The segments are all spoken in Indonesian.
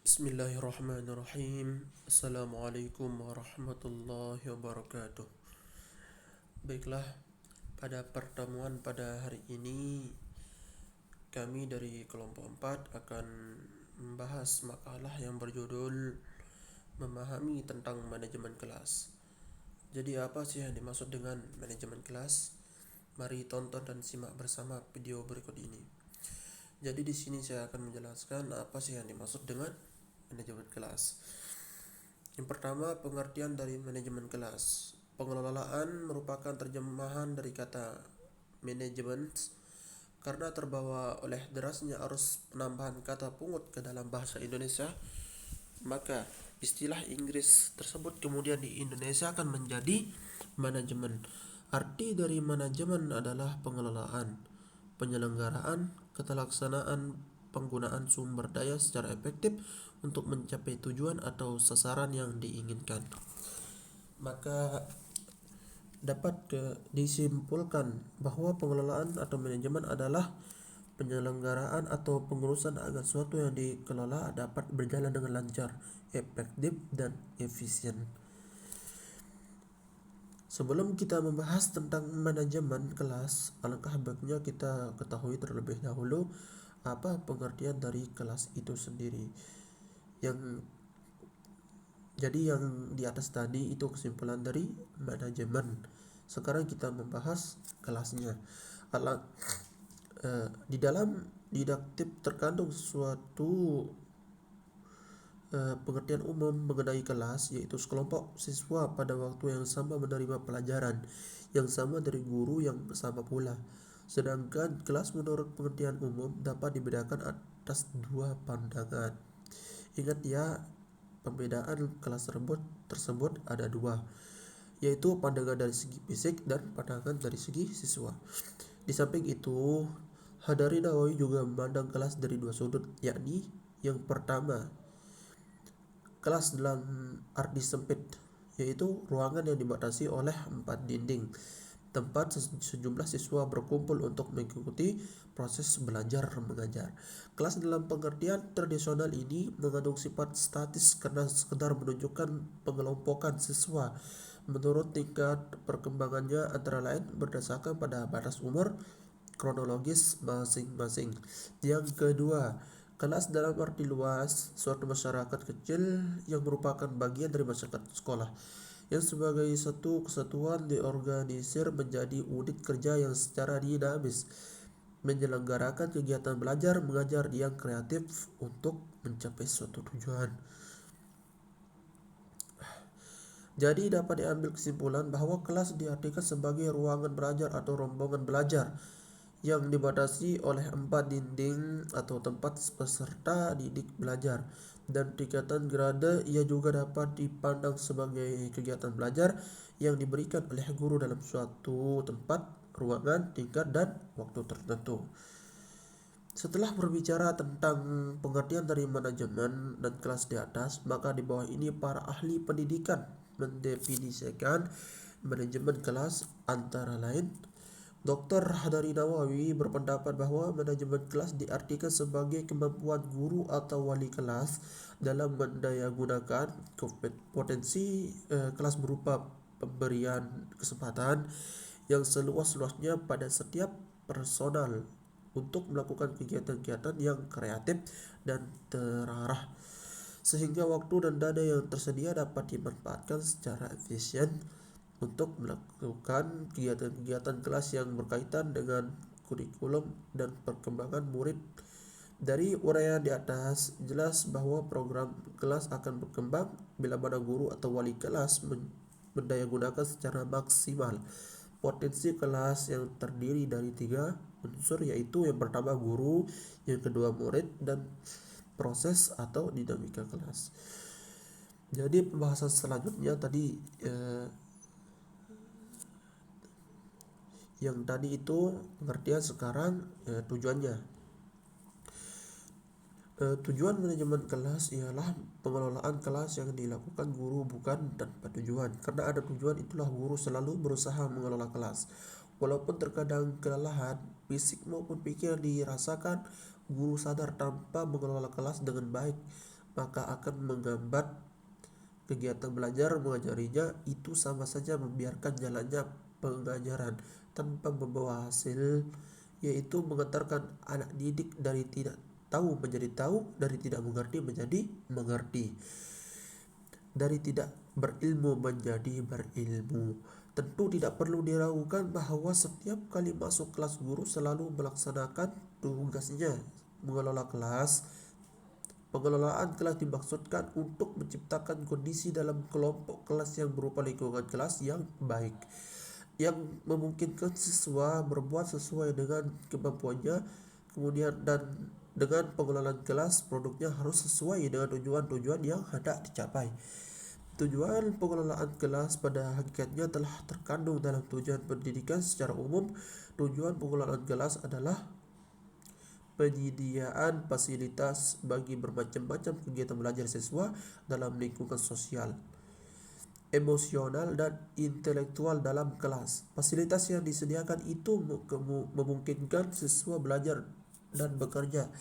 Bismillahirrahmanirrahim. Assalamualaikum warahmatullahi wabarakatuh. Baiklah, pada pertemuan pada hari ini kami dari kelompok 4 akan membahas makalah yang berjudul Memahami tentang manajemen kelas. Jadi apa sih yang dimaksud dengan manajemen kelas? Mari tonton dan simak bersama video berikut ini. Jadi di sini saya akan menjelaskan apa sih yang dimaksud dengan manajemen kelas. Yang pertama, pengertian dari manajemen kelas. Pengelolaan merupakan terjemahan dari kata manajemen karena terbawa oleh derasnya arus penambahan kata pungut ke dalam bahasa Indonesia, maka istilah Inggris tersebut kemudian di Indonesia akan menjadi manajemen. Arti dari manajemen adalah pengelolaan, penyelenggaraan, ketelaksanaan penggunaan sumber daya secara efektif untuk mencapai tujuan atau sasaran yang diinginkan. Maka dapat disimpulkan bahwa pengelolaan atau manajemen adalah penyelenggaraan atau pengurusan agar sesuatu yang dikelola dapat berjalan dengan lancar, efektif, dan efisien. Sebelum kita membahas tentang manajemen kelas, alangkah baiknya kita ketahui terlebih dahulu apa pengertian dari kelas itu sendiri. Yang di atas tadi itu kesimpulan dari manajemen. Sekarang kita membahas kelasnya. Di dalam didaktif terkandung suatu pengertian umum mengenai kelas, yaitu sekelompok siswa pada waktu yang sama menerima pelajaran yang sama dari guru yang sama pula. Sedangkan kelas menurut pengertian umum dapat dibedakan atas dua pandangan. Ingat ya, pembedaan kelas tersebut ada dua, yaitu pandangan dari segi fisik dan pandangan dari segi siswa. Di samping itu, Hadari Nawawi juga memandang kelas dari dua sudut, yakni yang pertama, kelas dalam arti sempit, yaitu ruangan yang dibatasi oleh 4 dinding, tempat sejumlah siswa berkumpul untuk mengikuti proses belajar mengajar. Kelas dalam pengertian tradisional ini mengandung sifat statis karena sekedar menunjukkan pengelompokan siswa menurut tingkat perkembangannya, antara lain berdasarkan pada batas umur kronologis masing-masing. Yang kedua, kelas dalam arti luas, suatu masyarakat kecil yang merupakan bagian dari masyarakat sekolah, yang sebagai satu kesatuan diorganisir menjadi unit kerja yang secara dinamis menyelenggarakan kegiatan belajar mengajar yang kreatif untuk mencapai suatu tujuan. Jadi dapat diambil kesimpulan bahwa kelas diartikan sebagai ruangan belajar atau rombongan belajar yang dibatasi oleh 4 dinding atau tempat peserta didik belajar, dan tingkatan grade. Ia juga dapat dipandang sebagai kegiatan belajar yang diberikan oleh guru dalam suatu tempat, ruangan, tingkat, dan waktu tertentu. Setelah berbicara tentang pengertian dari manajemen dan kelas di atas, maka di bawah ini para ahli pendidikan mendefinisikan manajemen kelas. Antara lain, Dr. Hadari Nawawi berpendapat bahwa manajemen kelas diartikan sebagai kemampuan guru atau wali kelas dalam mendayagunakan potensi kelas berupa pemberian kesempatan yang seluas-luasnya pada setiap personal untuk melakukan kegiatan-kegiatan yang kreatif dan terarah, sehingga waktu dan dana yang tersedia dapat dimanfaatkan secara efisien untuk melakukan kegiatan-kegiatan kelas yang berkaitan dengan kurikulum dan perkembangan murid. Dari uraian di atas, jelas bahwa program kelas akan berkembang bila mana guru atau wali kelas mendayagunakan secara maksimal potensi kelas yang terdiri dari 3 unsur, yaitu yang pertama guru, yang kedua murid, dan proses atau dinamika kelas. Jadi pembahasan selanjutnya tadi yang tadi itu pengertian, sekarang tujuannya. Tujuan manajemen kelas ialah pengelolaan kelas yang dilakukan guru bukan tanpa tujuan. Karena ada tujuan, itulah guru selalu berusaha mengelola kelas. Walaupun terkadang kelelahan fisik maupun pikiran dirasakan, guru sadar tanpa mengelola kelas dengan baik, maka akan menghambat kegiatan belajar mengajarinya. Itu sama saja membiarkan jalannya pengajaran tanpa membawa hasil, yaitu mengantarkan anak didik dari tidak tahu menjadi tahu, dari tidak mengerti menjadi mengerti, dari tidak berilmu menjadi berilmu. Tentu tidak perlu diragukan bahwa setiap kali masuk kelas guru selalu melaksanakan tugasnya mengelola kelas. Pengelolaan kelas dimaksudkan untuk menciptakan kondisi dalam kelompok kelas yang berupa lingkungan kelas yang baik, yang memungkinkan siswa berbuat sesuai dengan kemampuannya. Kemudian dan dengan pengelolaan kelas, produknya harus sesuai dengan tujuan-tujuan yang hendak dicapai. Tujuan pengelolaan kelas pada hakikatnya telah terkandung dalam tujuan pendidikan secara umum. Tujuan pengelolaan kelas adalah penyediaan fasilitas bagi bermacam-macam kegiatan belajar siswa dalam lingkungan sosial, emosional, dan intelektual dalam kelas. Fasilitas yang disediakan itu memungkinkan siswa belajar dan bekerja.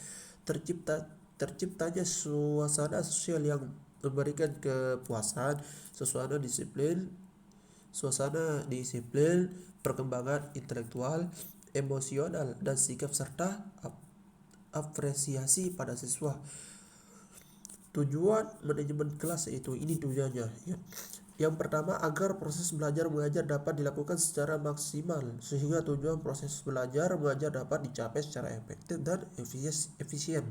Terciptanya suasana sosial yang memberikan kepuasan, suasana disiplin, perkembangan intelektual, emosional, dan sikap serta apresiasi pada siswa. Tujuan manajemen kelas yaitu ini tujuannya ya. Yang pertama, agar proses belajar mengajar dapat dilakukan secara maksimal sehingga tujuan proses belajar mengajar dapat dicapai secara efektif dan efisien.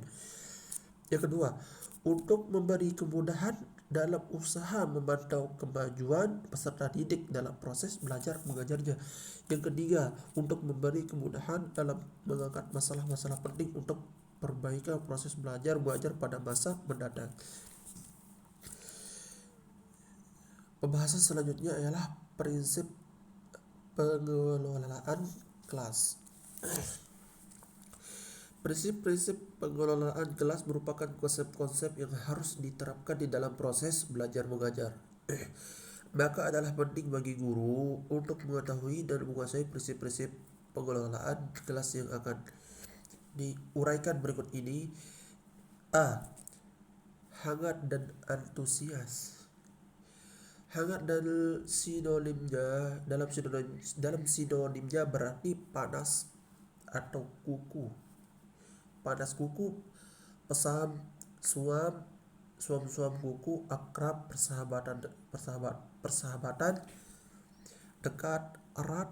Yang kedua, untuk memberi kemudahan dalam usaha memantau kemajuan peserta didik dalam proses belajar mengajarnya. Yang ketiga, untuk memberi kemudahan dalam mengangkat masalah-masalah penting untuk perbaikan proses belajar mengajar pada masa mendatang. Pembahasan selanjutnya ialah prinsip pengelolaan kelas. Prinsip-prinsip pengelolaan kelas merupakan konsep-konsep yang harus diterapkan di dalam proses belajar mengajar. Maka adalah penting bagi guru untuk mengetahui dan menguasai prinsip-prinsip pengelolaan kelas yang akan diuraikan berikut ini. A. Hangat dan antusias. Hangat dan dalam sinonimnya berarti panas atau kuku. Panas kuku, pesam, suam kuku, akrab, persahabatan, dekat, erat,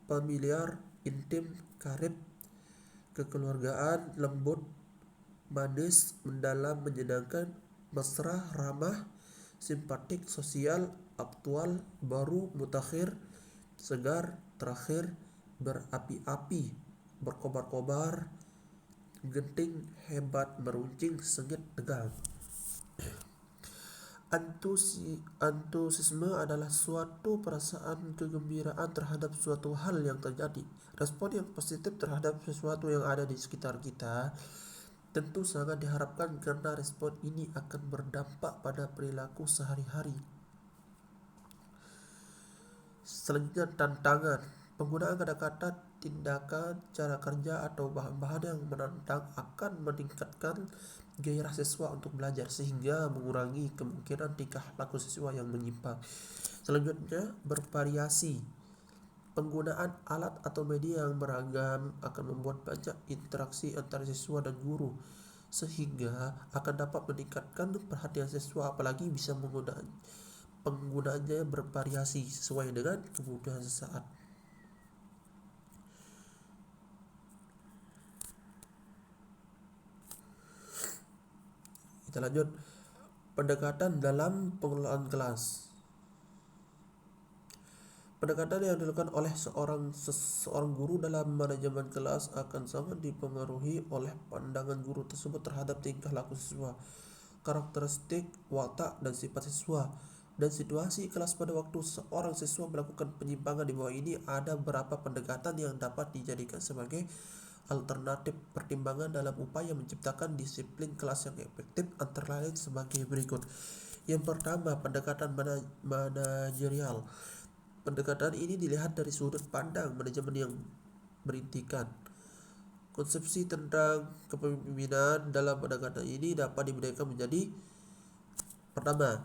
familiar, intim, karib, kekeluargaan, lembut, manis, mendalam, menyenangkan, mesra, ramah, simpatik, sosial, aktual, baru, mutakhir, segar, terakhir, berapi-api, berkobar-kobar, genting, hebat, meruncing, sengit, tegang. Antusiasme adalah suatu perasaan kegembiraan terhadap suatu hal yang terjadi. Respon yang positif terhadap sesuatu yang ada di sekitar kita tentu sangat diharapkan karena respon ini akan berdampak pada perilaku sehari-hari. Selanjutnya, tantangan. Penggunaan kata-kata, tindakan, cara kerja, atau bahan-bahan yang menantang akan meningkatkan gairah siswa untuk belajar sehingga mengurangi kemungkinan tingkah laku siswa yang menyimpang. Selanjutnya, bervariasi. Penggunaan alat atau media yang beragam akan membuat banyak interaksi antara siswa dan guru sehingga akan dapat meningkatkan perhatian siswa, apalagi bisa penggunaannya bervariasi sesuai dengan kebutuhan sesaat. Kita lanjut, pendekatan dalam pengelolaan kelas. Pendekatan yang dilakukan oleh seorang guru dalam manajemen kelas akan sangat dipengaruhi oleh pandangan guru tersebut terhadap tingkah laku siswa, karakteristik, watak, dan sifat siswa, dan situasi kelas pada waktu seorang siswa melakukan penyimpangan. Di bawah ini ada beberapa pendekatan yang dapat dijadikan sebagai alternatif pertimbangan dalam upaya menciptakan disiplin kelas yang efektif, antara lain sebagai berikut. Yang pertama, pendekatan manajerial. Pendekatan ini dilihat dari sudut pandang manajemen yang berintikan. Konsepsi tentang kepemimpinan dalam pendekatan ini dapat dibedakan menjadi: pertama,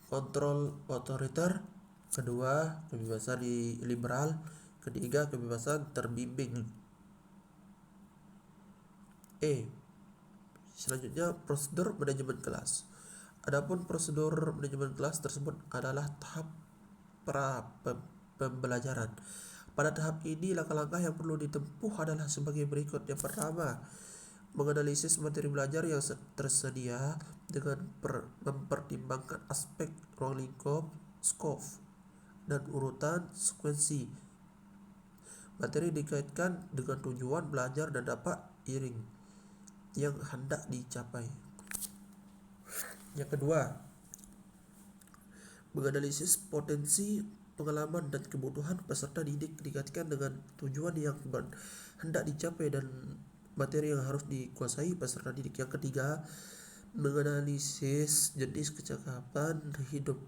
kontrol otoriter; kedua, kebebasan liberal; ketiga, kebebasan terbimbing. Selanjutnya, prosedur manajemen kelas. Adapun prosedur manajemen kelas tersebut adalah tahap pembelajaran. Pada tahap ini, langkah-langkah yang perlu ditempuh adalah sebagai berikut. Yang pertama, menganalisis materi belajar yang tersedia dengan mempertimbangkan aspek ruang lingkup, skop, dan urutan sekuensi. Materi dikaitkan dengan tujuan belajar dan dampak iring yang hendak dicapai. Yang kedua, menganalisis potensi, pengalaman, dan kebutuhan peserta didik dikaitkan dengan tujuan yang hendak dicapai dan materi yang harus dikuasai peserta didik. Yang ketiga, menganalisis jenis kecakapan hidup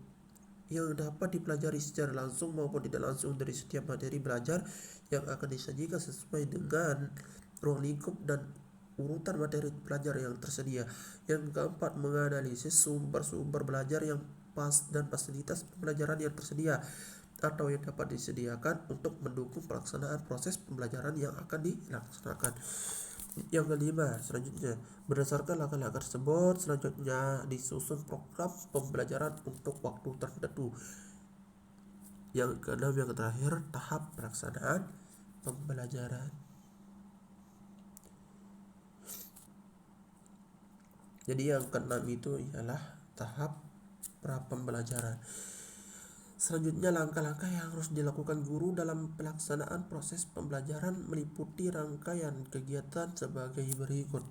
yang dapat dipelajari secara langsung maupun tidak langsung dari setiap materi belajar yang akan disajikan sesuai dengan ruang lingkup dan urutan materi belajar yang tersedia. Yang keempat, menganalisis sumber-sumber belajar yang pas dan fasilitas pembelajaran yang tersedia atau yang dapat disediakan untuk mendukung pelaksanaan proses pembelajaran yang akan dilaksanakan. Yang kelima, selanjutnya, berdasarkan langkah-langkah tersebut, selanjutnya disusun program pembelajaran untuk waktu tertentu. Yang keenam, yang terakhir, tahap pelaksanaan pembelajaran. Jadi yang keenam itu ialah tahap pra-pembelajaran. Selanjutnya, langkah-langkah yang harus dilakukan guru dalam pelaksanaan proses pembelajaran meliputi rangkaian kegiatan sebagai berikut.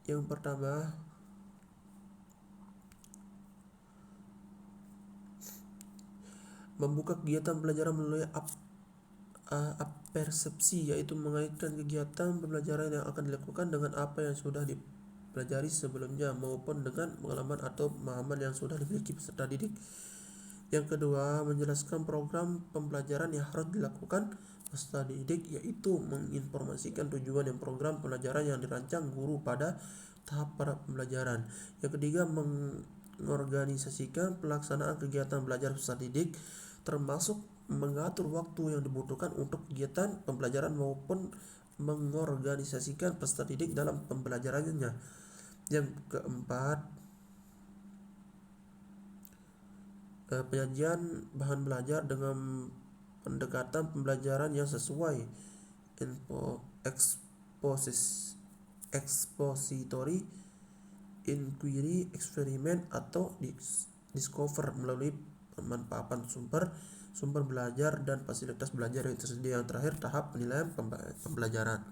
Yang pertama, membuka kegiatan pembelajaran melalui persepsi, yaitu mengaitkan kegiatan pembelajaran yang akan dilakukan dengan apa yang sudah dipelajari sebelumnya maupun dengan pengalaman atau pemahaman yang sudah dimiliki peserta didik. Yang kedua, menjelaskan program pembelajaran yang harus dilakukan peserta didik, yaitu menginformasikan tujuan dan program pembelajaran yang dirancang guru pada tahap pra pembelajaran. Yang ketiga, mengorganisasikan pelaksanaan kegiatan belajar peserta didik, termasuk mengatur waktu yang dibutuhkan untuk kegiatan pembelajaran maupun mengorganisasikan peserta didik dalam pembelajarannya. Yang keempat, penyajian bahan belajar dengan pendekatan pembelajaran yang sesuai, expository, inquiry, eksperimen, atau discover melalui pemanfaatan sumber belajar dan fasilitas belajar yang tersedia. Yang terakhir, tahap penilaian pembelajaran.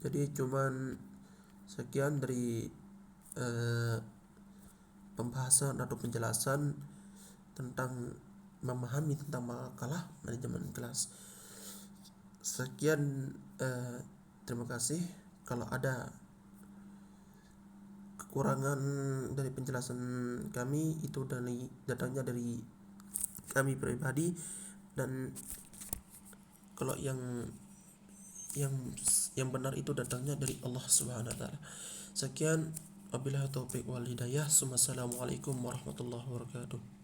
Jadi cuman sekian dari pembahasan atau penjelasan tentang memahami tentang makalah manajemen kelas. Sekian, terima kasih. Kalau ada kekurangan dari penjelasan kami, itu datangnya dari kami pribadi, dan kalau yang benar itu datangnya dari Allah Subhanahu wa taala. Sekian, wabillahi taufiq wal hidayah. Assalamualaikum warahmatullahi wabarakatuh.